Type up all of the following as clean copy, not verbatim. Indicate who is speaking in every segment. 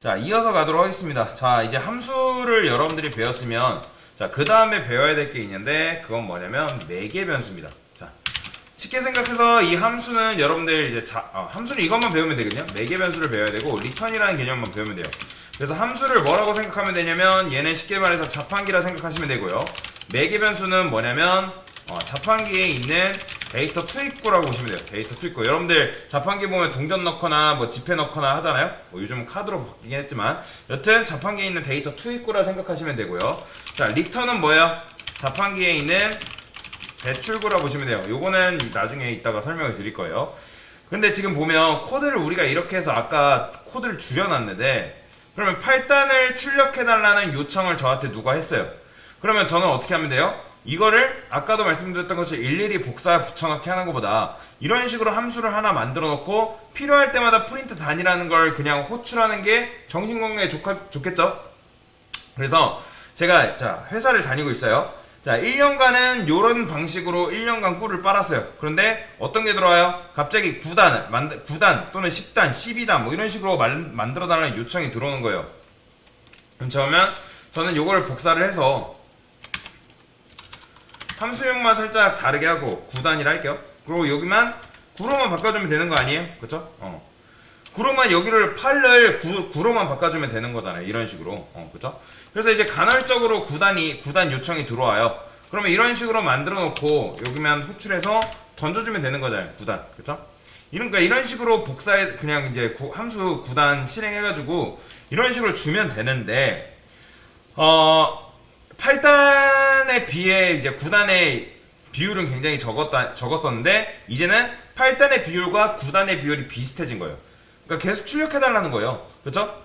Speaker 1: 자, 이어서 가도록 하겠습니다. 자, 이제 함수를 여러분들이 배웠으면, 자, 그 다음에 배워야 될 게 있는데, 그건 뭐냐면, 매개 변수입니다. 자, 쉽게 생각해서 이 함수는 여러분들 이제 함수는 이것만 배우면 되거든요. 매개 변수를 배워야 되고, 리턴이라는 개념만 배우면 돼요. 그래서 함수를 뭐라고 생각하면 되냐면, 얘는 쉽게 말해서 자판기라 생각하시면 되고요. 매개 변수는 뭐냐면, 자판기에 있는 데이터 투입구라고 보시면 돼요. 데이터 투입구. 여러분들 자판기 보면 동전 넣거나 뭐 지폐 넣거나 하잖아요. 뭐 요즘은 카드로 바뀌긴 했지만 여튼 자판기에 있는 데이터 투입구라 생각하시면 되고요. 자, 리턴은 뭐예요? 자판기에 있는 배출구라 보시면 돼요. 요거는 나중에 이따가 설명을 드릴 거예요. 근데 지금 보면 코드를 우리가 이렇게 해서 아까 코드를 줄여놨는데, 그러면 8단을 출력해달라는 요청을 저한테 누가 했어요. 그러면 저는 어떻게 하면 돼요? 이거를 아까도 말씀드렸던 것처럼 일일이 복사 붙여넣기 하는 것보다 이런 식으로 함수를 하나 만들어 놓고 필요할 때마다 프린트 단이라는 걸 그냥 호출하는 게 정신건강에 좋겠죠? 그래서 제가 회사를 다니고 있어요. 자, 1년간은 이런 방식으로 1년간 꿀을 빨았어요. 그런데 어떤 게 들어와요? 갑자기 9단 또는 10단, 12단 뭐 이런 식으로 만들어 달라는 요청이 들어오는 거예요. 그럼 저는 요거를 복사를 해서 함수명만 살짝 다르게 하고 9단이라 할게요. 그리고 여기만 9로만 바꿔주면 되는 거 아니에요? 그쵸? 9로만 여기를 8을 9로만 바꿔주면 되는 거잖아요. 이런 식으로. 그쵸? 그래서 이제 간헐적으로 9단 요청이 들어와요. 그러면 이런 식으로 만들어 놓고 여기만 호출해서 던져주면 되는 거잖아요. 9단. 그쵸? 그러니까 이런 식으로 복사해, 그냥 이제 함수 9단 실행해가지고 이런 식으로 주면 되는데, 8단에 비해 이제 9단의 비율은 굉장히 적었었는데, 이제는 8단의 비율과 9단의 비율이 비슷해진 거예요. 그러니까 계속 출력해달라는 거예요. 그렇죠?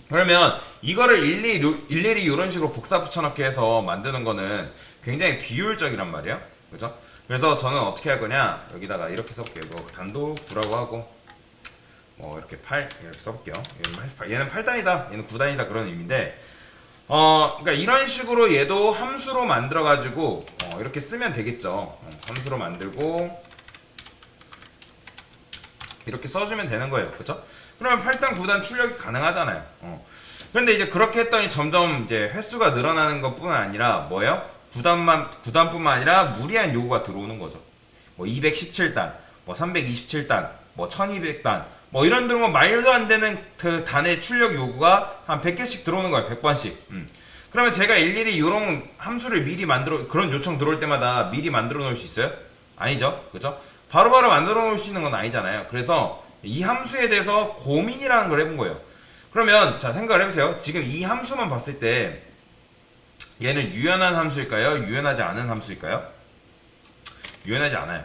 Speaker 1: 그러면 이거를 일일이 이런 식으로 복사 붙여넣기 해서 만드는 거는 굉장히 비효율적이란 말이에요. 그렇죠? 그래서 저는 어떻게 할 거냐, 여기다가 이렇게 써볼게요. 뭐 단도 9라고 하고 뭐 이렇게 8 이렇게 써볼게요. 얘는 8단이다, 얘는 9단이다 그런 의미인데, 그러니까 이런 식으로 얘도 함수로 만들어가지고 이렇게 쓰면 되겠죠. 함수로 만들고 이렇게 써주면 되는 거예요. 그렇죠? 그러면 8단, 9단 출력이 가능하잖아요. 그런데 이제 그렇게 했더니 점점 이제 횟수가 늘어나는 것뿐 아니라 뭐예요? 9단뿐만 아니라 무리한 요구가 들어오는 거죠. 뭐 217단, 뭐 327단, 뭐 1200단, 뭐 이런 들면 말도 안 되는 그 단의 출력 요구가 한 100개씩 들어오는 거예요. 100번씩. 그러면 제가 일일이 이런 함수를 미리 그런 요청 들어올 때마다 미리 만들어 놓을 수 있어요? 아니죠. 그죠? 바로바로 만들어 놓을 수 있는 건 아니잖아요. 그래서 이 함수에 대해서 고민이라는 걸 해본 거예요. 그러면 자, 생각을 해보세요. 지금 이 함수만 봤을 때 얘는 유연한 함수일까요? 유연하지 않은 함수일까요? 유연하지 않아요.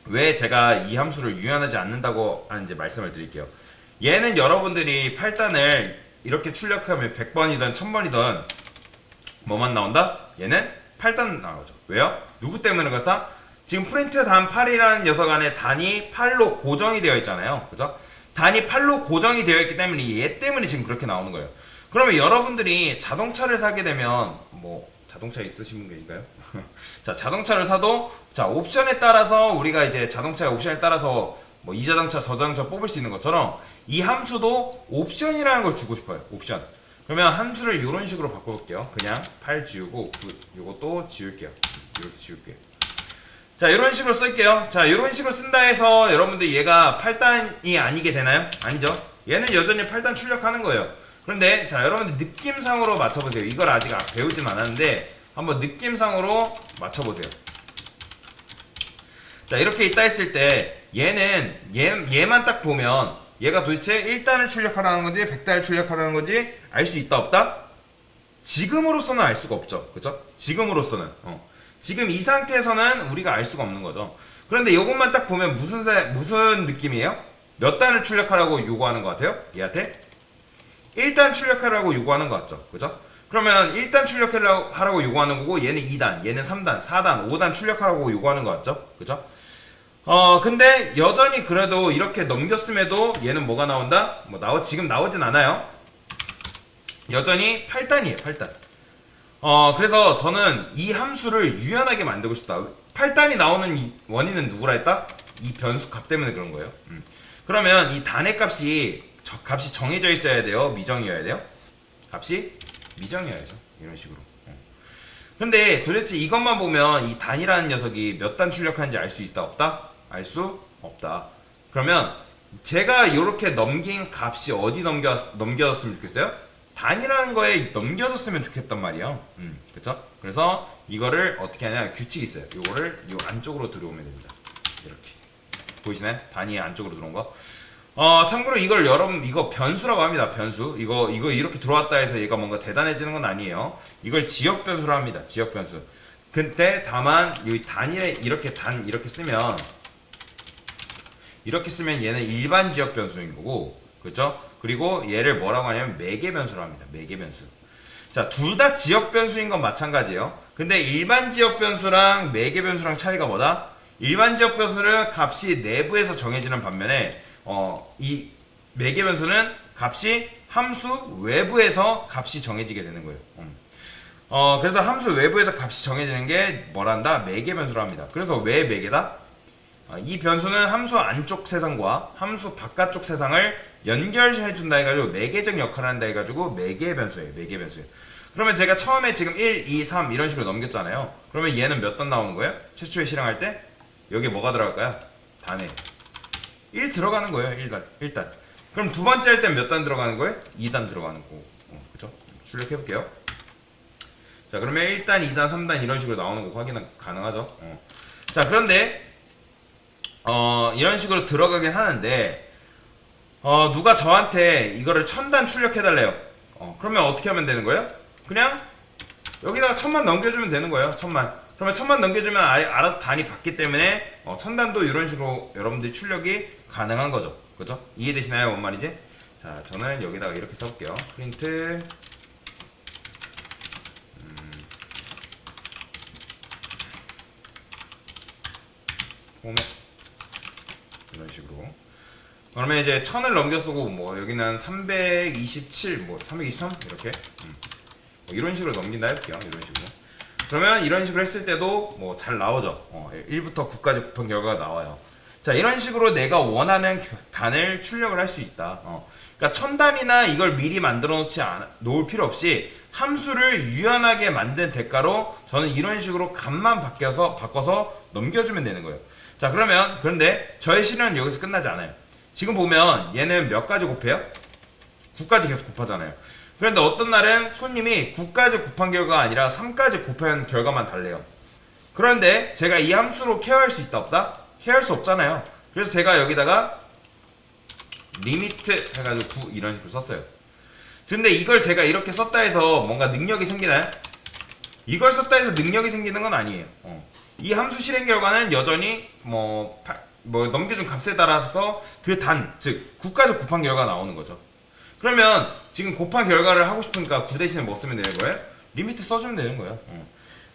Speaker 1: 왜 제가 이 함수를 유연하지 않는다고 하는지 말씀을 드릴게요. 얘는 여러분들이 8단을 이렇게 출력하면 100번이든 1000번이든 뭐만 나온다? 얘는 8단 나오죠. 왜요? 누구 때문에 그렇다? 지금 프린트 단 8이라는 녀석 안에 단이 8로 고정이 되어 있잖아요. 그죠? 단이 8로 고정이 되어 있기 때문에 얘 때문에 지금 그렇게 나오는 거예요. 그러면 여러분들이 자동차를 사게 되면, 뭐 자동차 있으신 분인가요? 자, 자동차를 사도 자, 옵션에 따라서 우리가 이제 자동차의 옵션에 따라서 뭐 이 자동차 저 자동차 뽑을 수 있는 것처럼 이 함수도 옵션이라는 걸 주고 싶어요. 옵션. 그러면 함수를 이런 식으로 바꿔볼게요. 그냥 8 지우고 요것도 지울게요. 이렇게 지울게요. 자, 이런 식으로 쓸게요. 자, 이런 식으로 쓴다 해서 여러분들 얘가 8단이 아니게 되나요? 아니죠. 얘는 여전히 8단 출력하는 거예요. 그런데 자, 여러분들 느낌상으로 맞춰보세요. 이걸 아직 배우진 않았는데 한번 느낌상으로 맞춰보세요. 자, 이렇게 있다 했을 때 얘만 딱 보면 얘가 도대체 1단을 출력하라는 건지 100단을 출력하라는 건지 알 수 있다 없다? 지금으로서는 알 수가 없죠. 그죠? 지금으로서는 지금 이 상태에서는 우리가 알 수가 없는 거죠. 그런데 이것만 딱 보면 무슨 느낌이에요? 몇 단을 출력하라고 요구하는 것 같아요? 얘한테 1단 출력하라고 요구하는 것 같죠. 그죠? 그러면 1단 출력하라고 요구하는 거고, 얘는 2단, 얘는 3단, 4단, 5단 출력하라고 요구하는 것 같죠? 그죠? 근데 여전히 그래도 이렇게 넘겼음에도 얘는 뭐가 나온다? 지금 나오진 않아요. 여전히 8단이에요, 8단. 그래서 저는 이 함수를 유연하게 만들고 싶다. 8단이 나오는 원인은 누구라 했다? 이 변수 값 때문에 그런 거예요. 그러면 이 단의 값이 값이 정해져 있어야 돼요? 미정이어야 돼요? 값이 미정이어야죠. 이런 식으로. 근데 도대체 이것만 보면 이 단이라는 녀석이 몇 단 출력하는지 알 수 있다 없다? 알 수 없다. 그러면 제가 이렇게 넘긴 값이 어디 넘겨졌으면 좋겠어요? 단이라는 거에 넘겨졌으면 좋겠단 말이에요. 그쵸? 그래서 이거를 어떻게 하냐, 규칙이 있어요. 이거를 이 안쪽으로 들어오면 됩니다. 이렇게 보이시나요? 단위 안쪽으로 들어온 거. 참고로 이걸 여러분 이거 변수라고 합니다. 변수. 이거 이렇게 들어왔다 해서 얘가 뭔가 대단해지는 건 아니에요. 이걸 지역 변수로 합니다. 지역 변수. 근데 다만 이 단위에 이렇게 이렇게 쓰면 얘는 일반 지역 변수인 거고, 그렇죠? 그리고 얘를 뭐라고 하냐면 매개 변수로 합니다. 매개 변수. 자, 둘 다 지역 변수인 건 마찬가지예요. 근데 일반 지역 변수랑 매개 변수랑 차이가 뭐다? 일반 지역 변수는 값이 내부에서 정해지는 반면에 이 매개 변수는 값이 함수 외부에서 값이 정해지게 되는 거예요. 그래서 함수 외부에서 값이 정해지는 게 뭐란다? 매개 변수로 합니다. 그래서 왜 매개다? 이 변수는 함수 안쪽 세상과 함수 바깥쪽 세상을 연결해준다 해가지고 매개적 역할을 한다 해가지고 매개 변수예요. 매개 변수예요. 그러면 제가 처음에 지금 1, 2, 3 이런 식으로 넘겼잖아요. 그러면 얘는 몇 단 나오는 거예요? 최초에 실행할 때 여기 뭐가 들어갈까요? 단에 1 들어가는 거예요. 1단. 그럼 두 번째 할 땐 몇 단 들어가는 거예요? 2단 들어가는 거고. 그죠? 출력해 볼게요. 자, 그러면 1단, 2단, 3단 이런 식으로 나오는 거 확인 가능하죠? 자, 그런데 이런 식으로 들어가긴 하는데 누가 저한테 이거를 1000단 출력해 달래요. 그러면 어떻게 하면 되는 거예요? 그냥 여기다가 1000만 넘겨주면 되는 거예요. 1000만. 그러면 1000만 넘겨주면 알아서 단이 받기 때문에 1000단도 이런 식으로 여러분들이 출력이 가능한 거죠. 그죠? 이해되시나요? 뭔 말이지? 자, 저는 여기다가 이렇게 써볼게요. 프린트 홈에 이런 식으로. 그러면 이제 1000을 넘겨 쓰고 뭐 여기는 327, 뭐 323 이렇게 뭐 이런 식으로 넘긴다 해볼게요. 이런 식으로. 그러면 이런 식으로 했을 때도 뭐 잘 나오죠. 1부터 9까지 곱한 결과가 나와요. 자, 이런 식으로 내가 원하는 단을 출력을 할 수 있다. 그러니까 1000단이나 이걸 미리 만들어 놓을 필요 없이 함수를 유연하게 만든 대가로 저는 이런 식으로 값만 바꿔서 넘겨주면 되는 거예요. 자, 그런데 저의 실현은 여기서 끝나지 않아요. 지금 보면 얘는 몇 가지 곱해요? 9까지 계속 곱하잖아요. 그런데 어떤 날은 손님이 9까지 곱한 결과가 아니라 3까지 곱한 결과만 달래요. 그런데 제가 이 함수로 케어할 수 있다 없다? 케어할 수 없잖아요. 그래서 제가 여기다가 리미트 해가지고 9 이런 식으로 썼어요. 근데 이걸 제가 이렇게 썼다 해서 뭔가 능력이 생기나요? 이걸 썼다 해서 능력이 생기는 건 아니에요. 이 함수 실행 결과는 여전히 뭐 넘겨준 값에 따라서 그 단, 즉 9까지 곱한 결과가 나오는 거죠. 그러면 지금 곱한 결과를 하고 싶으니까 9 대신에 뭐 쓰면 되는 거예요? 리미트 써주면 되는 거예요.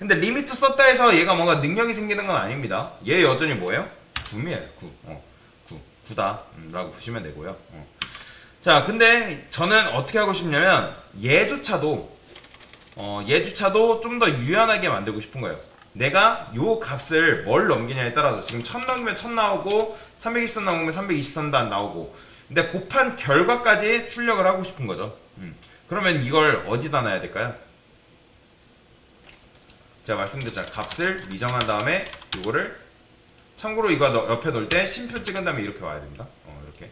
Speaker 1: 근데 리미트 썼다 해서 얘가 뭔가 능력이 생기는 건 아닙니다. 얘 여전히 뭐예요? 9이에요. 9다 라고 보시면 되고요. 자, 근데 저는 어떻게 하고 싶냐면 얘조차도 좀 더 유연하게 만들고 싶은 거예요. 내가 요 값을 뭘 넘기냐에 따라서 지금 1000 넘기면 1000 나오고 323 넘으면 323단 나오고, 근데 곱한 결과까지 출력을 하고 싶은 거죠. 그러면 이걸 어디다 놔야 될까요? 제가 말씀드렸잖아요. 값을 미정한 다음에 요거를, 참고로 이거 옆에 놓을 때 심표 찍은 다음에 이렇게 와야 됩니다. 이렇게.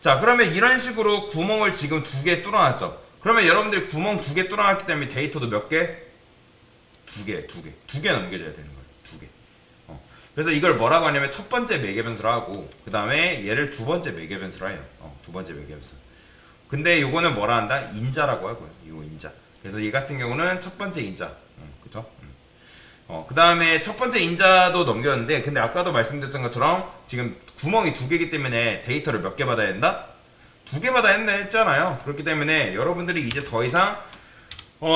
Speaker 1: 자, 그러면 이런 식으로 구멍을 지금 2개 뚫어놨죠. 그러면 여러분들이 구멍 2개 뚫어놨기 때문에 데이터도 몇 개? 2개 넘겨줘야 되는 거예요. 2개. 그래서 이걸 뭐라고 하냐면 첫 번째 매개 변수로 하고, 그 다음에 얘를 두 번째 매개 변수로 해요. 두 번째 매개 변수. 근데 요거는 뭐라 한다? 인자라고 하고요. 이거 인자. 그래서 이 같은 경우는 첫 번째 인자. 그죠? 그 다음에 첫 번째 인자도 넘겼는데, 근데 아까도 말씀드렸던 것처럼 지금 구멍이 2개이기 때문에 데이터를 몇 개 받아야 된다? 2개 받아야 된다 했잖아요. 그렇기 때문에 여러분들이 이제 더 이상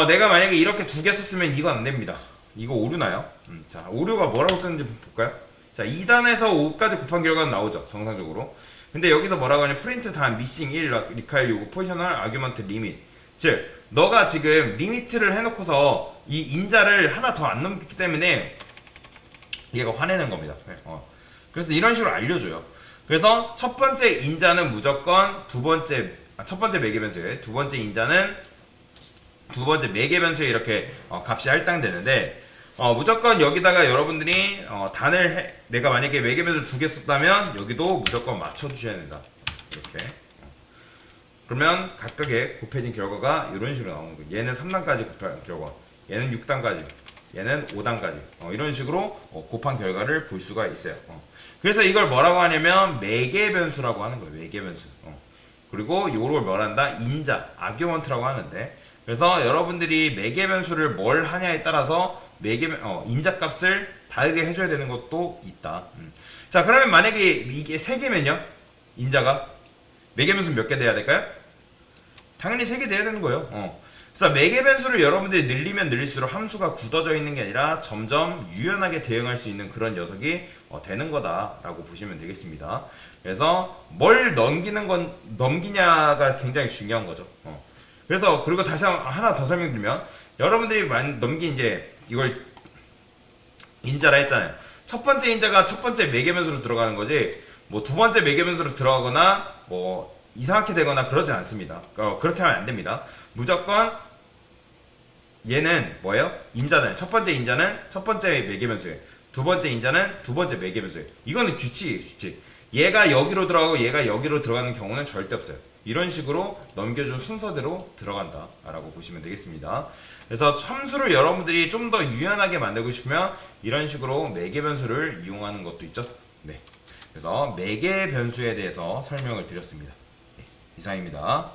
Speaker 1: 내가 만약에 이렇게 2개 썼으면 이거 안 됩니다. 이거 오류나요? 자, 오류가 뭐라고 뜨는지 볼까요? 자, 2단에서 5까지 곱한 결과는 나오죠. 정상적으로. 근데 여기서 뭐라고 하냐면 프린트 단 미싱 1 리카일 요구 포지셔널 아규먼트 리밋. 즉 너가 지금 리미트를 해놓고서 이 인자를 하나 더 안 넘겼기 때문에 얘가 화내는 겁니다. 그래서 이런 식으로 알려줘요. 그래서 첫 번째 인자는 무조건 첫 번째 매개 변수에, 두 번째 인자는 두 번째 매개 변수에 이렇게 값이 할당되는데, 무조건 여기다가 여러분들이 내가 만약에 매개 변수를 두 개 썼다면 여기도 무조건 맞춰주셔야 된다. 이렇게. 그러면 각각의 곱해진 결과가 이런 식으로 나오는 거예요. 얘는 3단까지 곱한 결과, 얘는 6단까지, 얘는 5단까지 이런 식으로 곱한 결과를 볼 수가 있어요. 그래서 이걸 뭐라고 하냐면 매개 변수라고 하는 거예요. 매개 변수. 그리고 요걸 뭘 한다? 인자, 아규먼트라고 하는데, 그래서 여러분들이 매개 변수를 뭘 하냐에 따라서 인자 값을 다르게 해줘야 되는 것도 있다. 자, 그러면 만약에 이게 3개면요? 인자가 매개 변수는 몇 개 돼야 될까요? 당연히 3개 돼야 되는 거예요. 그래서 매개 변수를 여러분들이 늘리면 늘릴수록 함수가 굳어져 있는 게 아니라 점점 유연하게 대응할 수 있는 그런 녀석이 되는 거다라고 보시면 되겠습니다. 그래서 뭘 넘기냐가 굉장히 중요한 거죠. 그래서 그리고 다시 하나 더 설명드리면, 여러분들이 넘긴 이제 이걸 인자라 했잖아요. 첫 번째 인자가 첫 번째 매개 변수로 들어가는 거지, 뭐 두 번째 매개 변수로 들어가거나 뭐 이상하게 되거나 그러진 않습니다. 그렇게 하면 안 됩니다. 무조건 얘는 뭐예요? 인자는 첫 번째 인자는 첫 번째 매개 변수에, 두 번째 인자는 두 번째 매개 변수에. 이거는 규칙이에요, 규칙. 얘가 여기로 들어가고 얘가 여기로 들어가는 경우는 절대 없어요. 이런 식으로 넘겨준 순서대로 들어간다라고 보시면 되겠습니다. 그래서 함수를 여러분들이 좀 더 유연하게 만들고 싶으면 이런 식으로 매개 변수를 이용하는 것도 있죠. 네. 그래서 매개 변수에 대해서 설명을 드렸습니다. 네, 이상입니다.